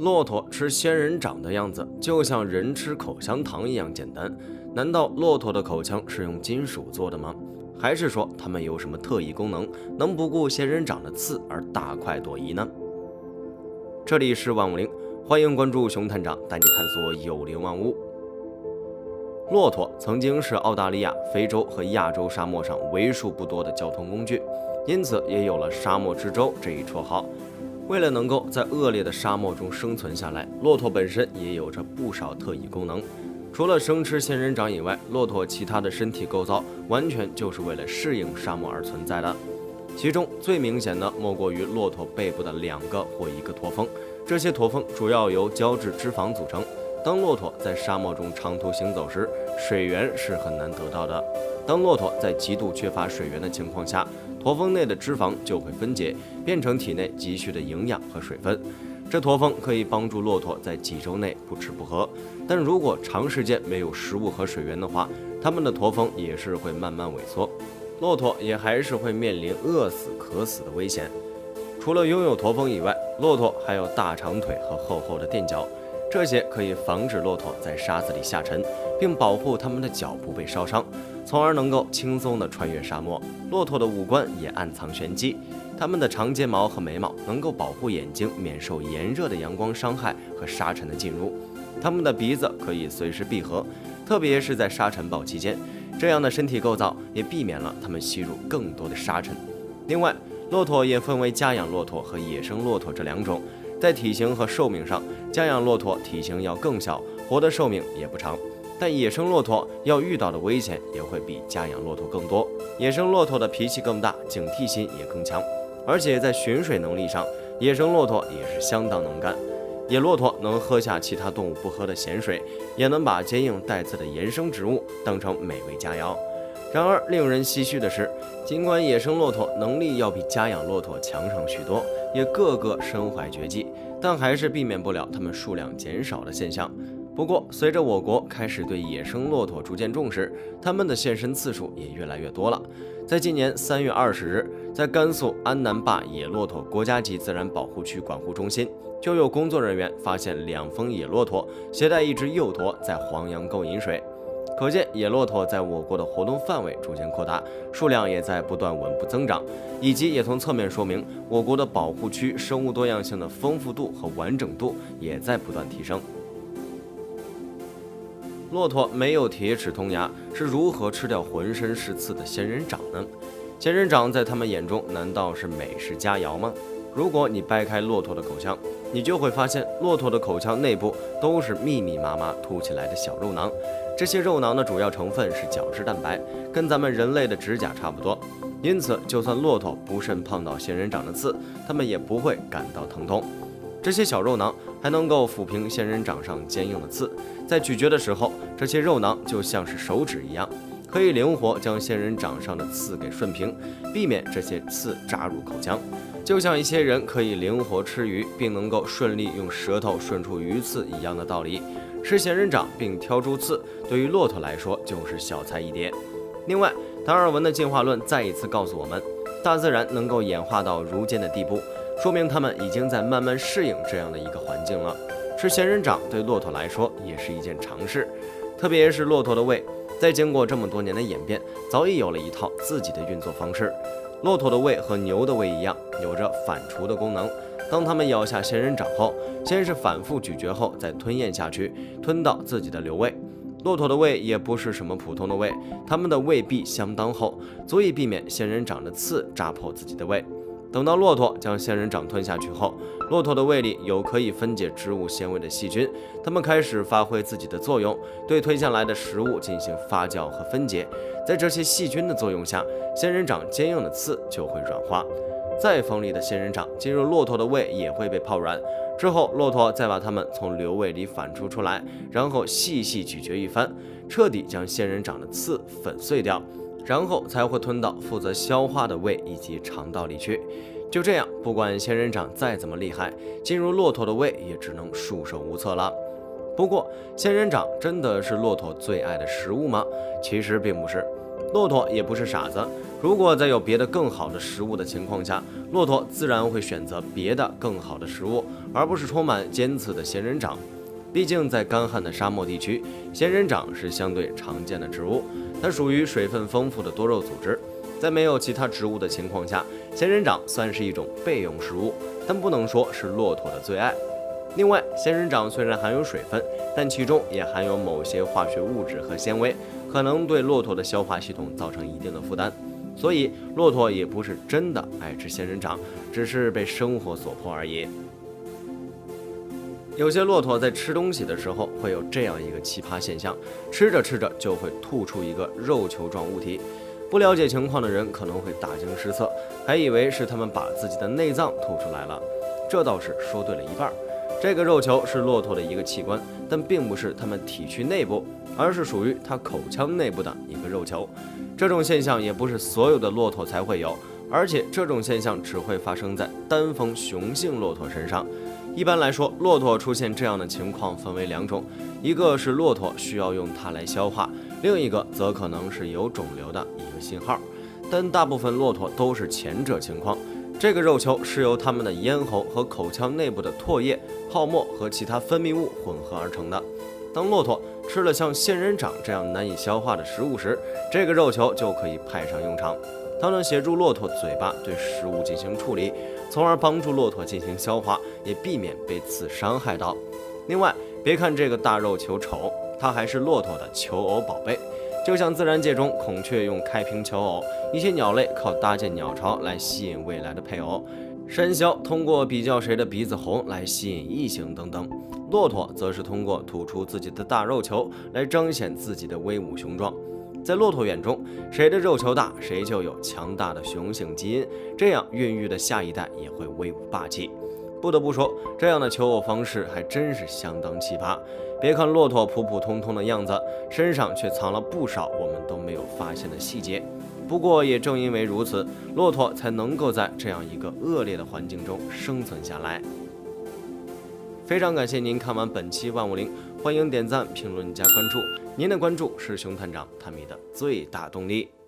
骆驼吃仙人掌的样子，就像人吃口香糖一样简单。难道骆驼的口腔是用金属做的吗？还是说它们有什么特异功能，能不顾仙人掌的刺而大快朵颐呢？这里是万物灵，欢迎关注熊探长，带你探索有灵万物。骆驼曾经是澳大利亚、非洲和亚洲沙漠上为数不多的交通工具，因此也有了沙漠之舟这一绰号。为了能够在恶劣的沙漠中生存下来，骆驼本身也有着不少特异功能。除了生吃仙人掌以外，骆驼其他的身体构造完全就是为了适应沙漠而存在的。其中最明显的莫过于骆驼背部的2个或1个驼峰，这些驼峰主要由胶质脂肪组成。当骆驼在沙漠中长途行走时，水源是很难得到的。当骆驼在极度缺乏水源的情况下，驼峰内的脂肪就会分解，变成体内急需的营养和水分。这驼峰可以帮助骆驼在几周内不吃不喝，但如果长时间没有食物和水源的话，它们的驼峰也是会慢慢萎缩，骆驼也还是会面临饿死、渴死的危险。除了拥有驼峰以外，骆驼还有大长腿和厚厚的垫脚，这些可以防止骆驼在沙子里下沉，并保护它们的脚不被烧伤，从而能够轻松地穿越沙漠。骆驼的五官也暗藏玄机，它们的长睫毛和眉毛能够保护眼睛免受炎热的阳光伤害和沙尘的进入。它们的鼻子可以随时闭合，特别是在沙尘暴期间，这样的身体构造也避免了它们吸入更多的沙尘。另外，骆驼也分为家养骆驼和野生骆驼这2种。在体型和寿命上，家养骆驼体型要更小，活的寿命也不长，但野生骆驼要遇到的危险也会比家养骆驼更多。野生骆驼的脾气更大，警惕心也更强，而且在寻水能力上，野生骆驼也是相当能干。野骆驼能喝下其他动物不喝的咸水，也能把坚硬带刺的野生植物当成美味佳肴。然而令人唏嘘的是，尽管野生骆驼能力要比家养骆驼强上许多，也个个身怀绝技，但还是避免不了它们数量减少的现象。不过，随着我国开始对野生骆驼逐渐重视，它们的现身次数也越来越多了。在今年3月20日，在甘肃安南坝野骆驼国家级自然保护区管护中心，就有工作人员发现2峰野骆驼携带1只幼驼在黄洋沟饮水。可见野骆驼在我国的活动范围逐渐扩大，数量也在不断稳步增长，以及也从侧面说明我国的保护区生物多样性的丰富度和完整度也在不断提升。骆驼没有铁齿铜牙，是如何吃掉浑身是刺的仙人掌呢？仙人掌在他们眼中难道是美食佳肴吗？如果你掰开骆驼的口腔，你就会发现骆驼的口腔内部都是密密麻麻凸起来的小肉囊，这些肉囊的主要成分是角质蛋白，跟咱们人类的指甲差不多，因此就算骆驼不慎碰到仙人掌的刺，它们也不会感到疼痛。这些小肉囊还能够抚平仙人掌上坚硬的刺，在咀嚼的时候，这些肉囊就像是手指一样，可以灵活将仙人掌上的刺给顺平，避免这些刺扎入口腔。就像一些人可以灵活吃鱼，并能够顺利用舌头顺出鱼刺一样的道理，吃仙人掌并挑出刺，对于骆驼来说就是小菜一碟。另外，达尔文的进化论再一次告诉我们，大自然能够演化到如今的地步，说明它们已经在慢慢适应这样的一个环境了。吃仙人掌对骆驼来说也是一件常事，特别是骆驼的胃，在经过这么多年的演变，早已有了一套自己的运作方式。骆驼的胃和牛的胃一样，有着反刍的功能。当它们咬下仙人掌后，先是反复咀嚼后再吞咽下去，吞到自己的瘤胃。骆驼的胃也不是什么普通的胃，它们的胃壁相当厚，足以避免仙人掌的刺扎破自己的胃。等到骆驼将仙人掌吞下去后，骆驼的胃里有可以分解植物纤维的细菌，它们开始发挥自己的作用，对吞下来的食物进行发酵和分解。在这些细菌的作用下，仙人掌坚硬的刺就会软化。再锋利的仙人掌进入骆驼的胃也会被泡软，之后骆驼再把它们从瘤胃里反刍出来，然后细细咀嚼一番，彻底将仙人掌的刺粉碎掉，然后才会吞到负责消化的胃以及肠道里去。就这样，不管仙人掌再怎么厉害，进入骆驼的胃也只能束手无策了。不过，仙人掌真的是骆驼最爱的食物吗？其实并不是。骆驼也不是傻子，如果在有别的更好的食物的情况下，骆驼自然会选择别的更好的食物，而不是充满尖刺的仙人掌。毕竟在干旱的沙漠地区，仙人掌是相对常见的植物，它属于水分丰富的多肉组织。在没有其他植物的情况下，仙人掌算是一种备用食物，但不能说是骆驼的最爱。另外，仙人掌虽然含有水分，但其中也含有某些化学物质和纤维，可能对骆驼的消化系统造成一定的负担。所以，骆驼也不是真的爱吃仙人掌，只是被生活所迫而已。有些骆驼在吃东西的时候会有这样一个奇葩现象，吃着吃着就会吐出一个肉球状物体。不了解情况的人可能会大惊失色，还以为是他们把自己的内脏吐出来了。这倒是说对了一半。这个肉球是骆驼的一个器官，但并不是它们体躯内部，而是属于它口腔内部的一个肉球。这种现象也不是所有的骆驼才会有，而且这种现象只会发生在单峰雄性骆驼身上。一般来说，骆驼出现这样的情况分为两种，一个是骆驼需要用它来消化，另一个则可能是有肿瘤的一个信号。但大部分骆驼都是前者情况。这个肉球是由它们的咽喉和口腔内部的唾液、泡沫和其他分泌物混合而成的。当骆驼吃了像仙人掌这样难以消化的食物时，这个肉球就可以派上用场。它能协助骆驼嘴巴对食物进行处理，从而帮助骆驼进行消化，也避免被刺伤害到。另外，别看这个大肉球丑，它还是骆驼的求偶宝贝。就像自然界中孔雀用开屏求偶，一些鸟类靠搭建鸟巢来吸引未来的配偶，山魈通过比较谁的鼻子红来吸引异性等等，骆驼则是通过吐出自己的大肉球来彰显自己的威武雄壮。在骆驼眼中，谁的肉球大，谁就有强大的雄性基因，这样孕育的下一代也会威武霸气。不得不说，这样的求偶方式还真是相当奇葩。别看骆驼普普通通的样子，身上却藏了不少我们都没有发现的细节。不过也正因为如此，骆驼才能够在这样一个恶劣的环境中生存下来。非常感谢您看完本期万物灵，欢迎点赞、评论、加关注。您的关注是熊探长探秘的最大动力。